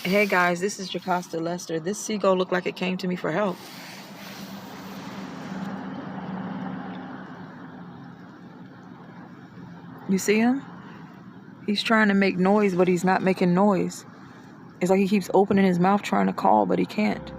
Hey guys, this is Jocasta Lester. This seagull looked like it came to me for help. You see him? He's trying to make noise, but he's not making noise. It's like he keeps opening his mouth trying to call, but he can't.